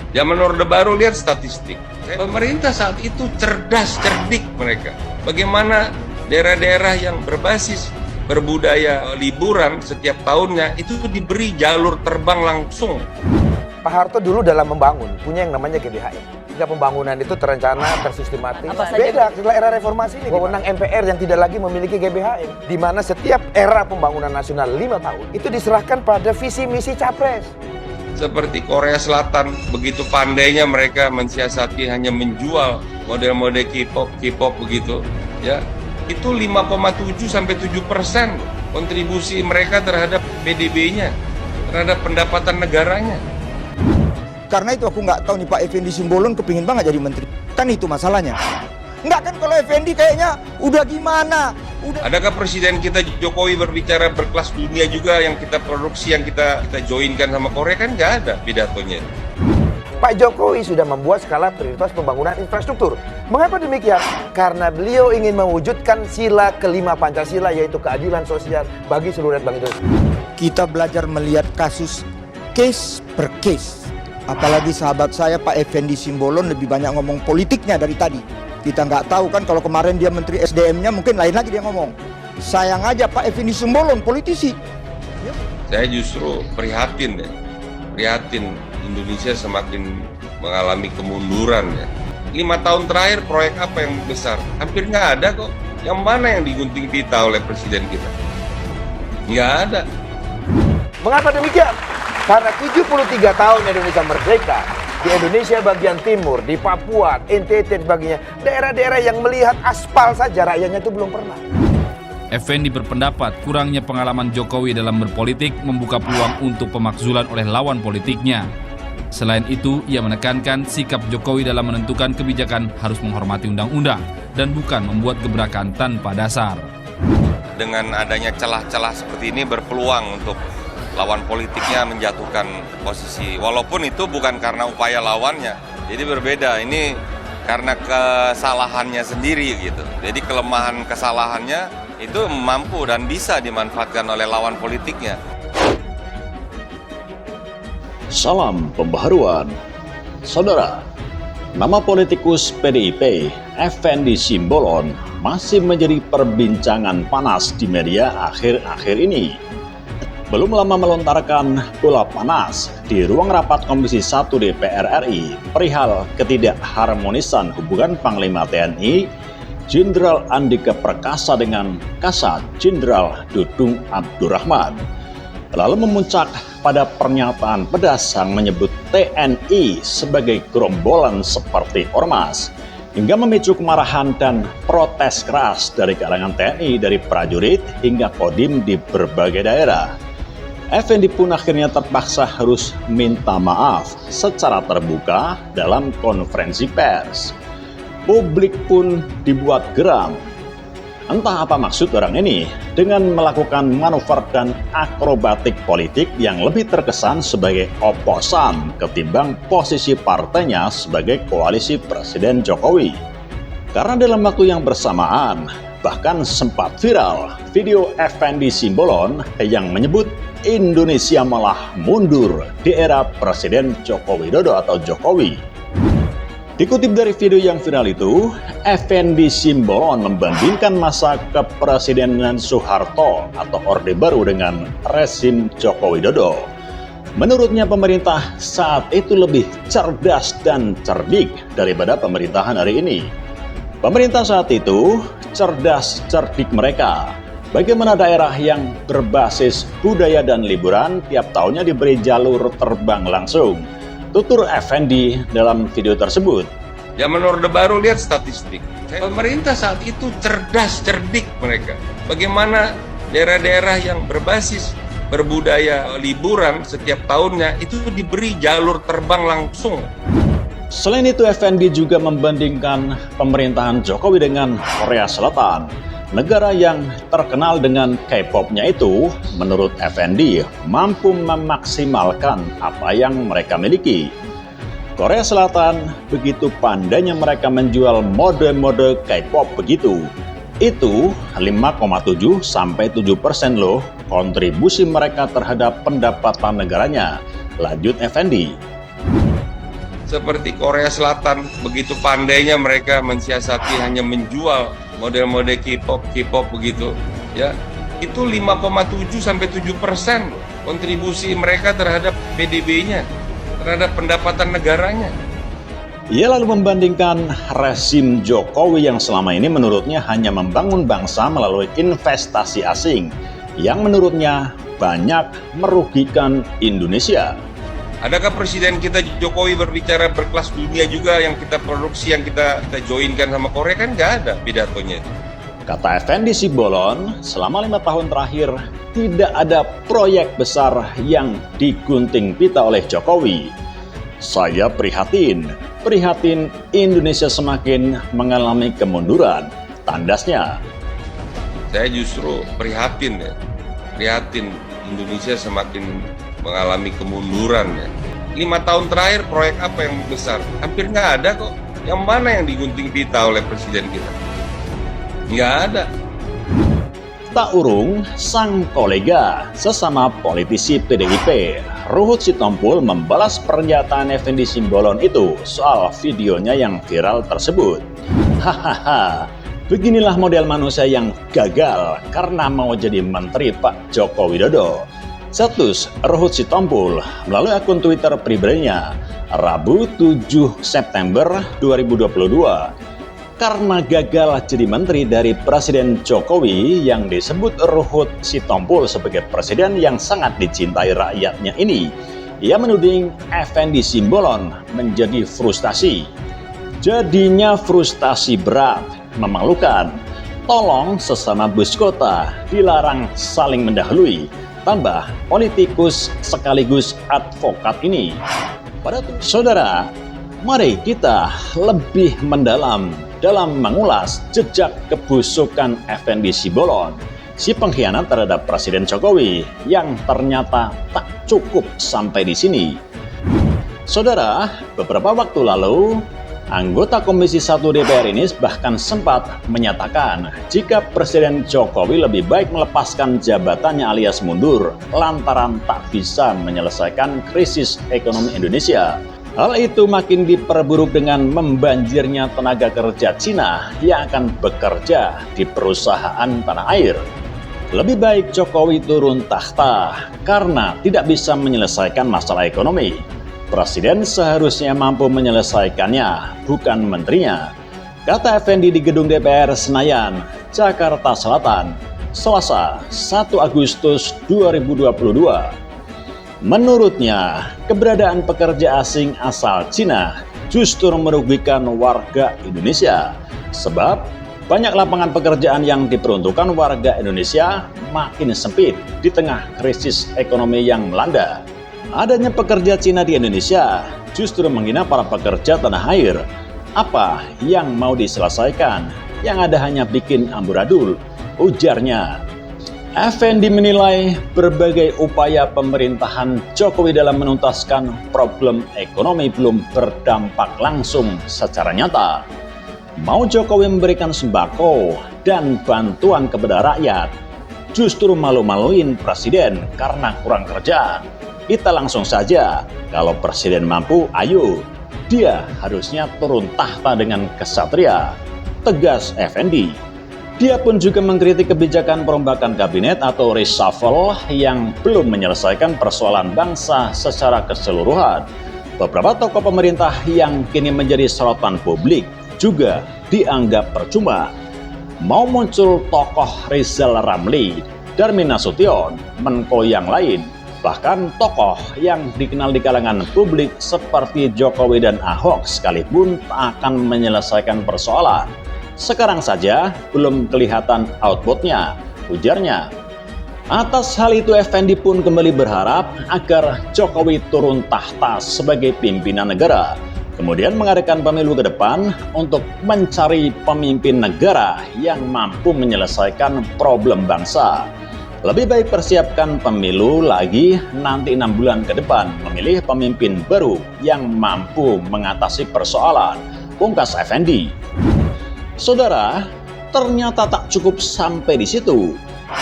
Zaman Orde Baru lihat statistik. Pemerintah saat itu cerdas, cerdik mereka. Bagaimana daerah-daerah yang berbasis berbudaya liburan setiap tahunnya itu diberi jalur terbang langsung. Pak Harto dulu dalam membangun punya yang namanya GBHM. Jika pembangunan itu terencana, tersistematis. Beda setelah era reformasi ini. Wewenang MPR yang tidak lagi memiliki GBHM. Di mana setiap era pembangunan nasional 5 tahun itu diserahkan pada visi misi capres. Seperti Korea Selatan, begitu pandainya mereka mensiasati hanya menjual model-model K-pop begitu, ya. Itu 5,7 sampai 7% kontribusi mereka terhadap PDB-nya, terhadap pendapatan negaranya. Karena itu aku nggak tahu nih Pak Effendi Simbolon kepingin banget jadi menteri. Kan itu masalahnya. Nggak kan kalau Effendi kayaknya udah gimana? Adakah presiden kita Jokowi berbicara berkelas dunia juga yang kita produksi, yang kita joinkan sama Korea? Kan nggak ada pidatonya. Pak Jokowi sudah membuat skala prioritas pembangunan infrastruktur. Mengapa demikian? Karena beliau ingin mewujudkan sila kelima Pancasila, yaitu keadilan sosial bagi seluruh rakyat Bangsa Indonesia. Kita belajar melihat kasus case per case. Apalagi sahabat saya Pak Effendi Simbolon lebih banyak ngomong politiknya dari tadi. Kita nggak tahu kan kalau kemarin dia Menteri SDM-nya mungkin lain lagi dia ngomong. Sayang aja Pak Effendi Simbolon politisi. Saya justru prihatin ya. Prihatin Indonesia semakin mengalami kemunduran ya. 5 tahun terakhir proyek apa yang besar? Hampir nggak ada kok. Yang mana yang digunting pita oleh presiden kita? Nggak ada. Mengapa demikian? Karena 73 tahun Indonesia merdeka, di Indonesia bagian timur, di Papua, NTT dan sebagainya, daerah-daerah yang melihat aspal saja rakyatnya itu belum pernah. Effendi berpendapat kurangnya pengalaman Jokowi dalam berpolitik membuka peluang untuk pemakzulan oleh lawan politiknya. Selain itu, ia menekankan sikap Jokowi dalam menentukan kebijakan harus menghormati undang-undang dan bukan membuat gebrakan tanpa dasar. Dengan adanya celah-celah seperti ini berpeluang untuk lawan politiknya menjatuhkan posisi, walaupun itu bukan karena upaya lawannya. Jadi berbeda, ini karena kesalahannya sendiri gitu. Jadi kelemahan kesalahannya itu mampu dan bisa dimanfaatkan oleh lawan politiknya. Salam pembaharuan. Saudara, nama politikus PDIP, Effendi Simbolon, masih menjadi perbincangan panas di media akhir-akhir ini. Belum lama melontarkan bola panas di ruang rapat Komisi 1 DPR RI perihal ketidakharmonisan hubungan Panglima TNI Jenderal Andika Perkasa dengan Kasat Jenderal Dudung Abdurrahman. Lalu memuncak pada pernyataan pedas yang menyebut TNI sebagai gerombolan seperti ormas, hingga memicu kemarahan dan protes keras dari kalangan TNI, dari prajurit hingga kodim di berbagai daerah. Effendi pun akhirnya terpaksa harus minta maaf secara terbuka dalam konferensi pers. Publik pun dibuat geram. Entah apa maksud orang ini dengan melakukan manuver dan akrobatik politik yang lebih terkesan sebagai oposan ketimbang posisi partainya sebagai koalisi Presiden Jokowi. Karena dalam waktu yang bersamaan, bahkan sempat viral video Effendi Simbolon yang menyebut Indonesia malah mundur di era Presiden Joko Widodo atau Jokowi. Dikutip dari video yang viral itu, Effendi Simbolon membandingkan masa kepresidenan Soeharto atau Orde Baru dengan rezim Joko Widodo. Menurutnya pemerintah saat itu lebih cerdas dan cerdik daripada pemerintahan hari ini. Pemerintah saat itu cerdas cerdik mereka. Bagaimana daerah yang berbasis budaya dan liburan tiap tahunnya diberi jalur terbang langsung. Tutur Effendi dalam video tersebut. Zaman Orde Baru lihat statistik. Pemerintah saat itu cerdas cerdik mereka. Bagaimana daerah-daerah yang berbasis berbudaya liburan setiap tahunnya itu diberi jalur terbang langsung. Selain itu, Effendi juga membandingkan pemerintahan Jokowi dengan Korea Selatan. Negara yang terkenal dengan K-pop-nya itu, menurut Effendi, mampu memaksimalkan apa yang mereka miliki. Korea Selatan begitu pandainya mereka menjual mode-mode K-pop begitu. Itu 5,7 sampai 7% loh kontribusi mereka terhadap pendapatan negaranya. Lanjut Effendi. seperti Korea Selatan, begitu pandainya mereka mensiasati hanya menjual model-model K-pop begitu, ya. Itu 5,7 sampai 7% kontribusi mereka terhadap PDB-nya, terhadap pendapatan negaranya. Ia lalu membandingkan rezim Jokowi yang selama ini menurutnya hanya membangun bangsa melalui investasi asing yang menurutnya banyak merugikan Indonesia. Adakah presiden kita Jokowi berbicara berkelas dunia juga yang kita produksi, yang kita joinkan sama Korea? Kan nggak ada pidatonya. Kata Effendi Simbolon, selama 5 tahun terakhir tidak ada proyek besar yang digunting pita oleh Jokowi. Saya prihatin Indonesia semakin mengalami kemunduran, tandasnya. Saya justru prihatin Indonesia semakin mengalami kemunduran ya. 5 tahun terakhir proyek apa yang besar? Hampir nggak ada kok. Yang mana yang digunting pita oleh presiden kita? Nggak ada. Tak urung, sang kolega sesama politisi PDIP, Ruhut Sitompul membalas pernyataan Effendi Simbolon itu soal videonya yang viral tersebut. Hahaha, beginilah model manusia yang gagal karena mau jadi menteri Pak Joko Widodo. Status Ruhut Sitompul melalui akun Twitter pribadinya Rabu 7 September 2022. Karena gagal jadi menteri dari Presiden Jokowi yang disebut Ruhut Sitompul sebagai presiden yang sangat dicintai rakyatnya ini, ia menuding Effendi Simbolon menjadi frustasi. Jadinya frustasi berat, memalukan. Tolong sesama bus kota dilarang saling mendahului. Tambah politikus sekaligus advokat ini. Saudara, mari kita lebih mendalam dalam mengulas jejak kebusukan Effendi Simbolon, si pengkhianat terhadap Presiden Jokowi yang ternyata tak cukup sampai di sini. Saudara, beberapa waktu lalu, anggota Komisi 1 DPR ini bahkan sempat menyatakan jika Presiden Jokowi lebih baik melepaskan jabatannya alias mundur lantaran tak bisa menyelesaikan krisis ekonomi Indonesia. Hal itu makin diperburuk dengan membanjirnya tenaga kerja Cina yang akan bekerja di perusahaan tanah air. Lebih baik Jokowi turun tahta karena tidak bisa menyelesaikan masalah ekonomi. Presiden seharusnya mampu menyelesaikannya, bukan menterinya. Kata Effendi di gedung DPR Senayan, Jakarta Selatan, Selasa 1 Agustus 2022. Menurutnya, keberadaan pekerja asing asal Cina justru merugikan warga Indonesia. Sebab banyak lapangan pekerjaan yang diperuntukkan warga Indonesia makin sempit di tengah krisis ekonomi yang melanda. Adanya pekerja Cina di Indonesia justru menghina para pekerja tanah air. Apa yang mau diselesaikan? Yang ada hanya bikin amburadul, ujarnya. Effendi menilai berbagai upaya pemerintahan Jokowi dalam menuntaskan problem ekonomi belum berdampak langsung secara nyata. Mau Jokowi memberikan sembako dan bantuan kepada rakyat, justru malu-maluin presiden karena kurang kerjaan. Kita langsung saja, kalau presiden mampu, ayo. Dia harusnya turun tahta dengan kesatria, tegas Effendi. Dia pun juga mengkritik kebijakan perombakan kabinet atau reshuffle yang belum menyelesaikan persoalan bangsa secara keseluruhan. Beberapa tokoh pemerintah yang kini menjadi sorotan publik juga dianggap percuma. Mau muncul tokoh Rizal Ramli, Darmin Nasution, Menko yang lain, bahkan tokoh yang dikenal di kalangan publik seperti Jokowi dan Ahok sekalipun tak akan menyelesaikan persoalan. Sekarang saja belum kelihatan outputnya, ujarnya. Atas hal itu Effendi pun kembali berharap agar Jokowi turun tahta sebagai pimpinan negara, kemudian mengadakan pemilu ke depan untuk mencari pemimpin negara yang mampu menyelesaikan problem bangsa. Lebih baik persiapkan pemilu lagi nanti 6 bulan ke depan, memilih pemimpin baru yang mampu mengatasi persoalan, pungkas Effendi. Saudara, ternyata tak cukup sampai di situ.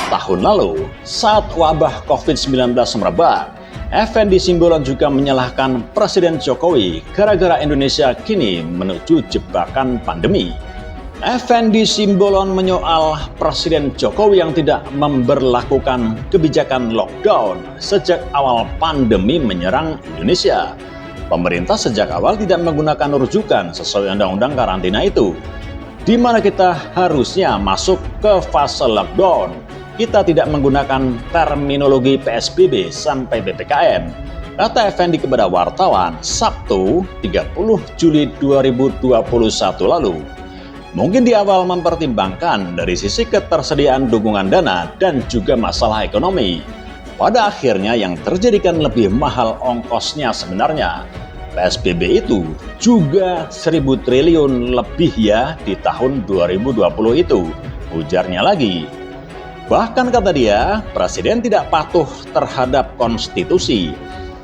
Tahun lalu, saat wabah COVID-19 merebak, Effendi Simbolon juga menyalahkan Presiden Jokowi gara-gara Indonesia kini menuju jebakan pandemi. Effendi Simbolon menyoal Presiden Jokowi yang tidak memberlakukan kebijakan lockdown sejak awal pandemi menyerang Indonesia. Pemerintah sejak awal tidak menggunakan rujukan sesuai undang-undang karantina itu, di mana kita harusnya masuk ke fase lockdown. Kita tidak menggunakan terminologi PSBB sampai PPKM, kata Effendi kepada wartawan Sabtu 30 Juli 2021 lalu. Mungkin di awal mempertimbangkan dari sisi ketersediaan dukungan dana dan juga masalah ekonomi. Pada akhirnya yang terjadikan lebih mahal ongkosnya sebenarnya. PSBB itu juga 1.000 triliun lebih ya di tahun 2020 itu, ujarnya lagi. Bahkan kata dia, Presiden tidak patuh terhadap konstitusi.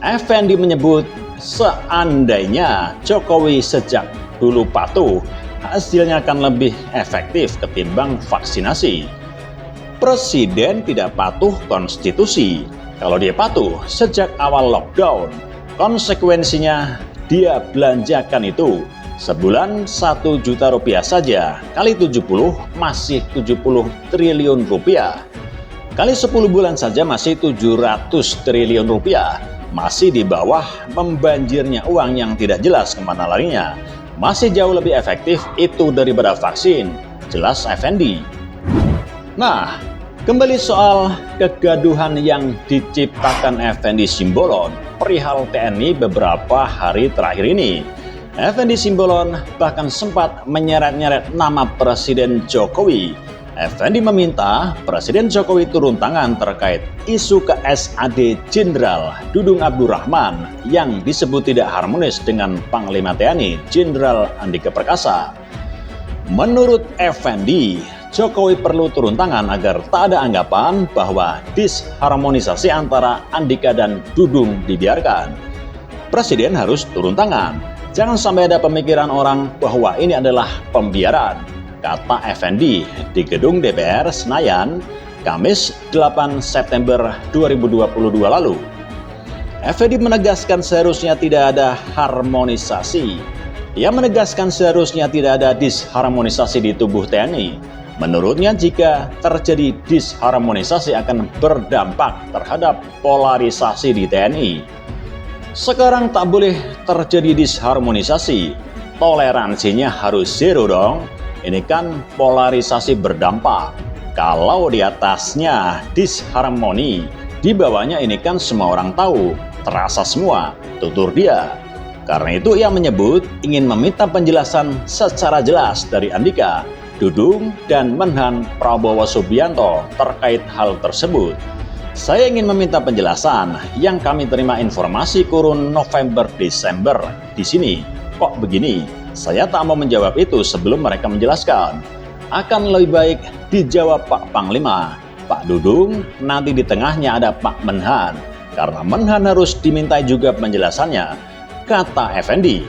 Effendi menyebut seandainya Jokowi sejak dulu patuh, hasilnya akan lebih efektif ketimbang vaksinasi. Presiden tidak patuh konstitusi. Kalau dia patuh sejak awal lockdown, konsekuensinya dia belanjakan itu sebulan 1 juta rupiah saja, kali 70 masih 70 triliun rupiah. Kali 10 bulan saja masih 700 triliun rupiah. Masih di bawah membanjirnya uang yang tidak jelas kemana larinya. Masih jauh lebih efektif itu daripada vaksin, jelas Effendi. Nah, kembali soal kegaduhan yang diciptakan Effendi Simbolon perihal TNI beberapa hari terakhir ini. Effendi Simbolon bahkan sempat menyeret-nyeret nama Presiden Jokowi. Effendi meminta Presiden Jokowi turun tangan terkait isu KSAD Jenderal Dudung Abdurrahman yang disebut tidak harmonis dengan Panglima TNI Jenderal Andika Perkasa. Menurut Effendi, Jokowi perlu turun tangan agar tak ada anggapan bahwa disharmonisasi antara Andika dan Dudung dibiarkan. Presiden harus turun tangan. Jangan sampai ada pemikiran orang bahwa ini adalah pembiaran, kata Effendi di gedung DPR Senayan, Kamis 8 September 2022 lalu. Effendi menegaskan seharusnya tidak ada harmonisasi. Ia menegaskan seharusnya tidak ada disharmonisasi di tubuh TNI. Menurutnya jika terjadi disharmonisasi akan berdampak terhadap polarisasi di TNI. Sekarang tak boleh terjadi disharmonisasi, toleransinya harus zero dong. Ini kan polarisasi berdampak. Kalau di atasnya disharmoni, di bawahnya ini kan semua orang tahu, terasa semua, tutur dia. Karena itu ia menyebut ingin meminta penjelasan secara jelas dari Andika, Dudung, dan Menhan Prabowo Subianto terkait hal tersebut. Saya ingin meminta penjelasan yang kami terima informasi kurun November-Desember di sini. Kok begini? Saya tak mau menjawab itu sebelum mereka menjelaskan. Akan lebih baik dijawab Pak Panglima, Pak Dudung, nanti di tengahnya ada Pak Menhan. Karena Menhan harus dimintai juga penjelasannya, kata Effendi.